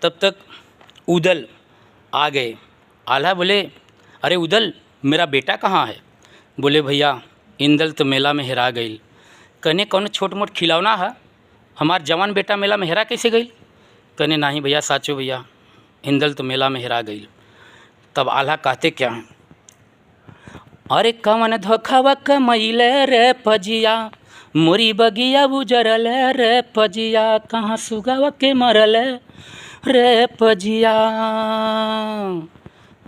तब तक उदल आ गए। आल्हा बोले, अरे उदल, मेरा बेटा कहाँ है? बोले, भैया इंदल तो मेला में हेरा गई। कहने, कौन छोट मोट खिलौना है, हमार जवान बेटा मेला में हेरा कैसे गई? कहने, नहीं भैया, साचो भैया, इंदल तो मेला में हेरा गई। तब आल्हा कहते क्या हैं, अरे कवन धोखावा कमैले रे पजिया, मोरी बगिया बुजरल रे पजिया, कहाँ सुगावा के मरल रे पजिया।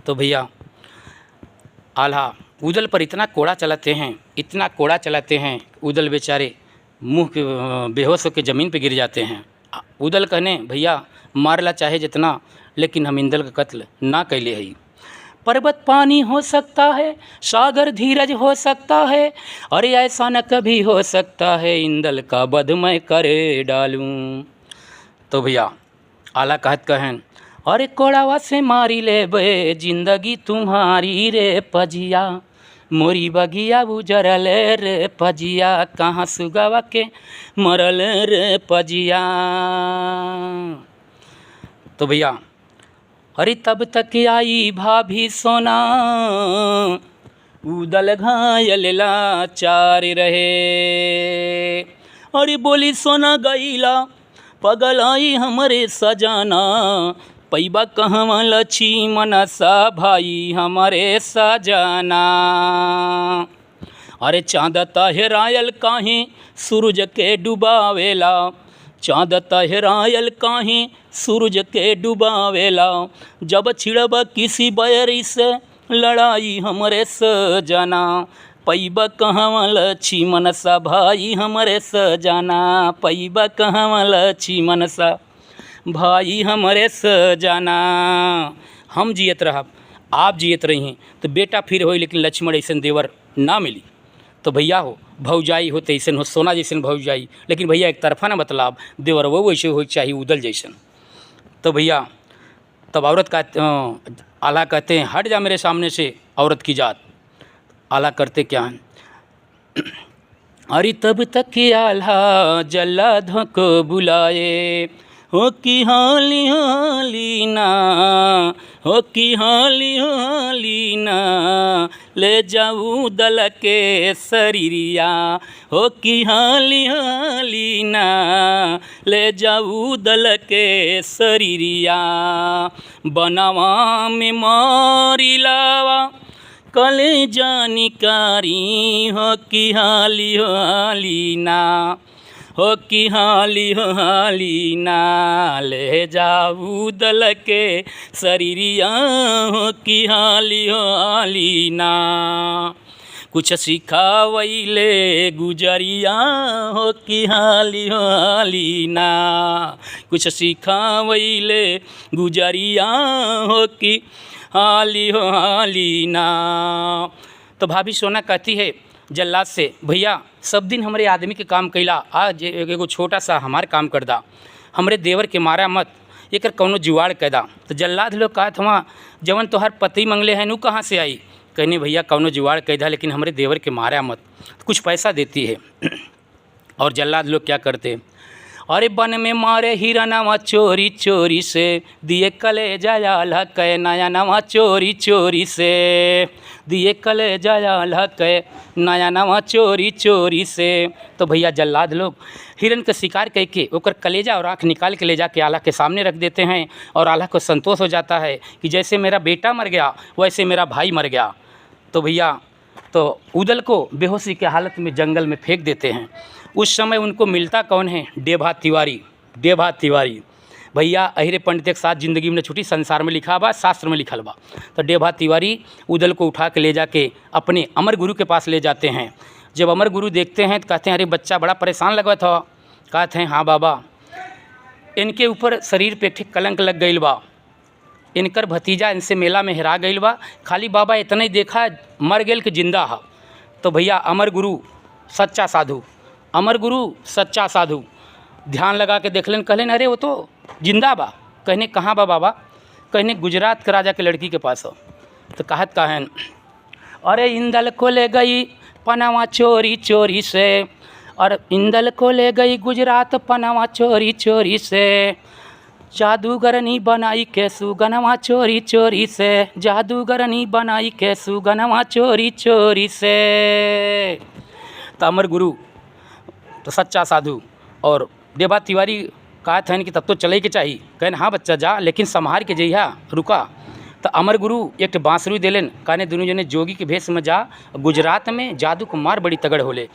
तो भैया आल्हा उदल पर इतना कोड़ा चलाते हैं, इतना कोड़ा चलाते हैं, उदल बेचारे मुंह के बेहोश होकर ज़मीन पे गिर जाते हैं। उदल कहने, भैया मारला चाहे जितना, लेकिन हम इंदल का कत्ल ना कैले हई। पर्वत पानी हो सकता है, सागर धीरज हो सकता है, अरे ऐसा न कभी हो सकता है, इंदल का वध मैं करे डालूं। तो भैया आला कहत कहन, अरे कोड़ावा से मारी ले बे, जिंदगी तुम्हारी रे पजिया, मोरी बगिया बुजरल रे पजिया, कहाँ सुगावा के मरल रे पजिया। तो भैया अरे तब तक आई भाभी सोना, उदल घायल लाचार रहे। अरे बोली, सोना गईला पगल आई हमरे सजाना, पैबा कहवा लक्ष्मण सा भाई हमारे सजाना। अरे चाँद तहरायल काहे सूरज के डुबावेला, चाँद तहरायल काहे सूरज के डुबावेला, जब छिड़ब किसी बैरी से लड़ाई हमरे सजाना, पैबा कहवा लक्ष्मण सा भाई हमरे सजाना, पैबा कहवा लक्ष्मण सा भाई हमरे सजाना। हम जियत रहा, आप जियत रही हैं तो बेटा फिर हो, लेकिन लक्ष्मण ऐसन देवर ना मिली। तो भैया हो भौजाई हो तैसन हो, सोना जैसन भौजाई, लेकिन भैया एक तरफा ना बतलाब, देवर वो वैसे हो चाहिए उदल जैसन। तो भैया तब औरत का आला कहते हैं, हट जा मेरे सामने से औरत की जात। आला करते क्या हैं, अरे तब तक आल्हा जल्लाद को बुलाए, हो कि हाली हाली ना, हो कि हाली हाली ना, ले जाऊँ दल के शरीरिया, हो कि हाली हाली ना, ले जाऊँ दल के शरीरिया, बनवा में मारी लावा कले जानिकारी, हो कि हाली हाली ना, हो कि हाली हाली ना, ले जाऊँ दल के शरीरिया, हो कि हाली हाली ना, कुछ सिखावैले गुजरिया, हो कि हाली हाली ना, कुछ सिखावैले गुजरिया, हो कि हाली हाली ना। तो भाभी सोना कहती है जल्लाद से, भैया सब दिन हमरे आदमी के काम कैला, आज एगो छोटा सा हमार काम कर दा, हमरे देवर के मारा मत, एकर कौनो जुगाड़ कैदा। तो जल्लाद लोग कहत हुआ, जवन तोहर पति मंगले हैं नू कहाँ से आई? कहने, भैया कौनो जुगाड़ कैदा, लेकिन हमरे देवर के मारा मत। तो कुछ पैसा देती है। और जल्लाद लोग क्या करते, अरे बन में मारे हिरनवा चोरी चोरी से, दिए कलेजा आल्हा कै नया नवा चोरी चोरी से, दिए कलेजा आल्हा कै नया नवा चोरी चोरी से। तो भैया जल्लाद लोग हिरन का शिकार करके ओकर कलेजा और आँख निकाल के ले जाके आल्हा के सामने रख देते हैं, और आल्हा को संतोष हो जाता है कि जैसे मेरा बेटा मर गया वैसे मेरा भाई मर गया। तो भैया तो उदल को बेहोशी के हालत में जंगल में फेंक देते हैं। उस समय उनको मिलता कौन है? डेभा तिवारी। डेभा तिवारी भैया अहिरे पंडित के साथ ज़िंदगी में छुट्टी संसार में लिखा बा, शास्त्र में लिखल बा। तो डेभा तिवारी उदल को उठा के ले जाके अपने अमर गुरु के पास ले जाते हैं। जब अमर गुरु देखते हैं तो कहते हैं, अरे बच्चा बड़ा परेशान लगा था। कहते हैं, हाँ बाबा, इनके ऊपर शरीर पे ठीक कलंक लग गई बा, इनकर भतीजा इनसे मेला में हेरा गई बा, खाली बाबा इतना ही देखा मर गेल कि जिंदा है। तो भैया अमर गुरु सच्चा साधु, अमर गुरु सच्चा साधु ध्यान लगा के देख लेन, कहलेन अरे वो तो जिंदा बा। कहने कहाँ बा बाबा? कहने गुजरात के राजा के लड़की के पास हो। तो कहत कहन, अरे इंदल को ले गई पनावा चोरी चोरी से, और इंदल को ले गई गुजरात पनावा चोरी चोरी से। जादूगरनी बनाई के सुगनवा चोरी चोरी से, जादूगरनी बनाई के सुगनवा चोरी चोरी से। तो अमर गुरु तो सच्चा साधु और देवा तिवारी कहा था कि तब तो चले के चाहिए। कहन हाँ बच्चा जा, लेकिन संभार के जइहा, रुका। तो अमर गुरु एक बांसुरी देलन, कहने दोनों जने जोगी के भेष में जा, गुजरात में जादू को मार बड़ी तगड़ होले,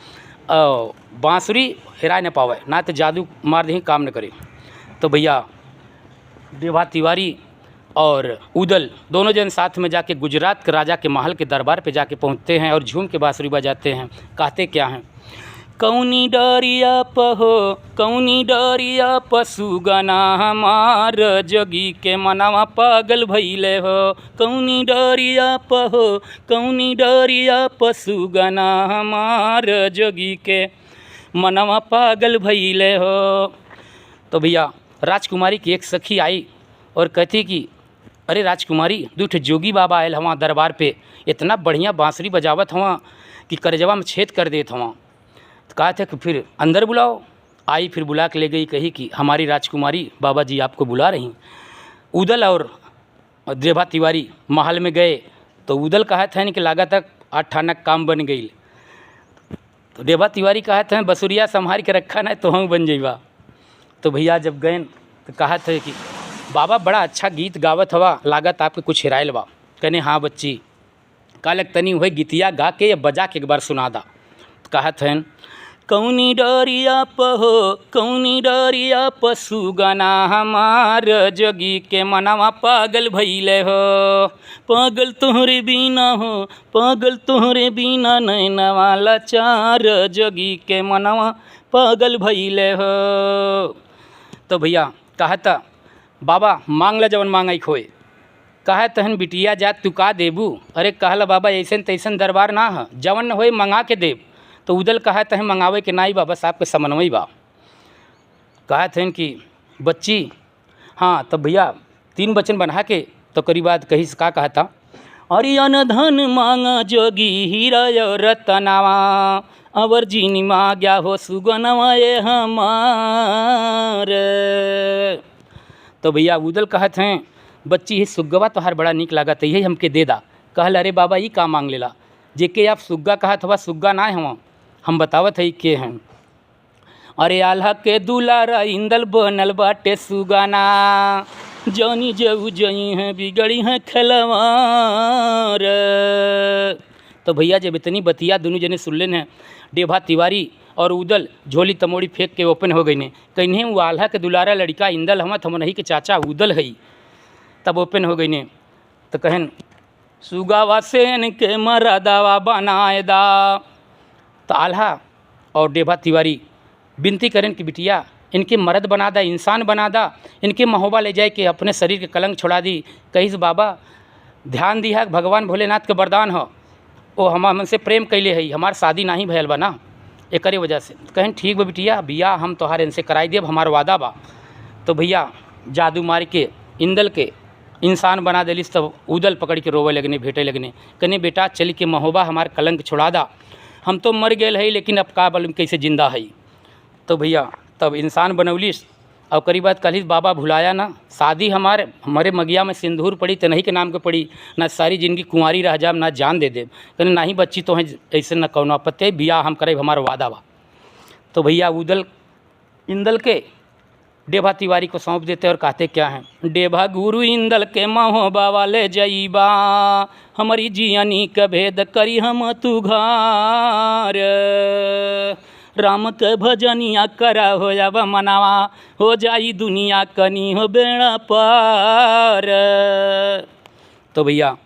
बांसुरी हेरा न पावे, ना तो जादू मार दही काम न करे। तो भैया देवा तिवारी और उदल दोनों जन साथ में जाके गुजरात के राजा के महल के दरबार पे जाके पहुंचते हैं और झूम के बांसुरी बजाते हैं। कहते क्या हैं, कौनी डरिया पहो कौनी डरिया पशुगना हमार जोगी के मनवा पागल भइले हो, कौनी डरिया पहो कौनी डरिया पशुगना हमार जोगी के मनवा पागल भइले हो। तो भैया राजकुमारी की एक सखी आई और कहती कि अरे राजकुमारी, दूठ जोगी बाबा आयल हवा दरबार पे, इतना बढ़िया बांसुरी बजावत हवा कि करजवा में छेद कर देत हवा। तो कहा था कि फिर अंदर बुलाओ। आई, फिर बुला के ले गई, कही कि हमारी राजकुमारी बाबा जी आपको बुला रही। उदल और देवा तिवारी महल में गए तो उदल कहा था कि लागत तक 8 आना काम बन गई। तो देवा तिवारी कहा था बसुरिया संभाल के रखा ना तो हम बन जाइबा। तो भैया जब गए तो कहा था कि बाबा बड़ा अच्छा गीत गावत हवा, लागत आपके कुछ हेराइल बा। कहने हाँ बच्ची, कालक तनी वही गीतिया गा के या बजा के एक बार सुना दा। तो कहा था कौनी डरिया पहो कौनी डरिया पशुगना हमार जोगी के मनवा पागल भइले हो, पागल तोहरे बिना हो पागल तोहरे बिना नैनवा लाचार जोगी के मनवा पागल भइले हो। तो भैया कहा था बाबा मांग ला जवन मांगाई खोए। कहा तहन बिटिया जात तू का देबू। अरे कहला बाबा ऐसन तैसन दरबार ना है, जवन होए मंगा के देब। तो उदल कहा तहन मंगावे के नाई बाबा साहब के समन्वय बा। कहा तहन कि बच्ची हाँ। तब भैया 3 वचन बना के तो करीब बात कही का कहा था, अरे अन धन मांगा जोगी हीरा रतनावा, अवर जीनी मांग्या हो सुगनवा ये हमार। तो भैया उदल कहत हैं बच्ची ही सुग्गवा तोहार बड़ा नीक लागत है, यही हमके दे दा। कहल अरे बाबा ये का मांग लेला, जेके आप सुग्गा कहत हवा सुग्गा ना है, हम बतावत है के हैं। अरे आल्हा के दुलारा इंदल बनल बाटे सुगाना, जौनी जऊ जई हैं बिगड़ी हैं खलवार। तो भैया जब इतनी बतिया दोनों जने सुन लेन हैं, देवा तिवारी और उदल झोली तमोड़ी फेंक के ओपन हो गई ने। कहीं वो आल्हा के दुलारा लड़का इंदल हम नहीं के चाचा उदल है, तब ओपन हो गई ने। तो कहन सुगावा सेन के मरदावा बनाए दा। तो आल्हा और देवा तिवारी विनती करें कि बिटिया इनके मर्द बना दा, इंसान बना दा, इनके महोबा ले जाए कि अपने शरीर के कलंक छोड़ा दी। कहीं बाबा ध्यान दिया भगवान भोलेनाथ के वरदान हो, वो हमसे प्रेम कैले है, हमार शादी नहीं भयल बा ना, एक वजह से। कहें ठीक बा बिटिया, बिया हम तोहार इनसे कराई देब, हमार वादा बा। तो भैया जादू मार के इंदल के इंसान बना दिलिस। तब उदल पकड़ के रोवे लगने, भेटे लगने, कहने बेटा चल के महोबा हमार कलंक छोड़ा दा, हम तो मर गए है लेकिन अब का बल कैसे जिंदा है। तो भैया तब इंसान बनौलिस और करीब बात कल बाबा भुलाया ना, शादी हमारे मगिया में सिंदूर पड़ी तो नहीं के नाम के पड़ी, ना सारी जिंदगी कुंवारी रह जाब, ना जान दे देब। कहने नहीं बच्ची तो है ऐसे न कौनो आपत्ति, बिया हम करे हमारा वादा बा। तो भैया उदल इंदल के देवा तिवारी को सौंप देते और कहते क्या हैं, देवा गुरु इंदल के महोबा वाले जईबा, हमारी जियानी का भेद करी हम तू घार, राम के भजनिया करा हो जाब मनावा, हो जाई दुनिया कनी हो बेड़ा पार। तो भैया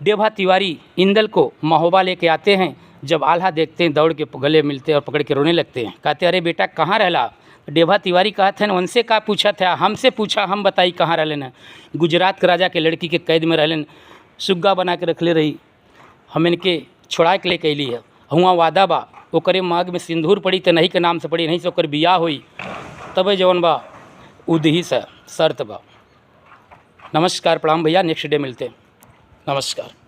देवा तिवारी इंदल को महोबा लेके आते हैं। जब आल्हा देखते हैं दौड़ के गले मिलते और पकड़ के रोने लगते हैं। कहते अरे बेटा कहाँ रहला। देवा तिवारी कहते हैं उनसे का पूछा था, हमसे पूछा, हम बताई कहाँ रहलन। गुजरात के राजा के लड़की के कैद में रहलन, सुग्गा बना के रख ले रही, हम इनके छोड़ा के लेके अली है, हुआ वादा बा, ओकरे मांग में सिंदूर पड़ी तो नहीं के नाम से पड़ी, नहीं से ओकर बियाह हुई, तब जवन बा उदही से शर्त बा। नमस्कार प्रणाम भैया, नेक्स्ट डे मिलते, नमस्कार।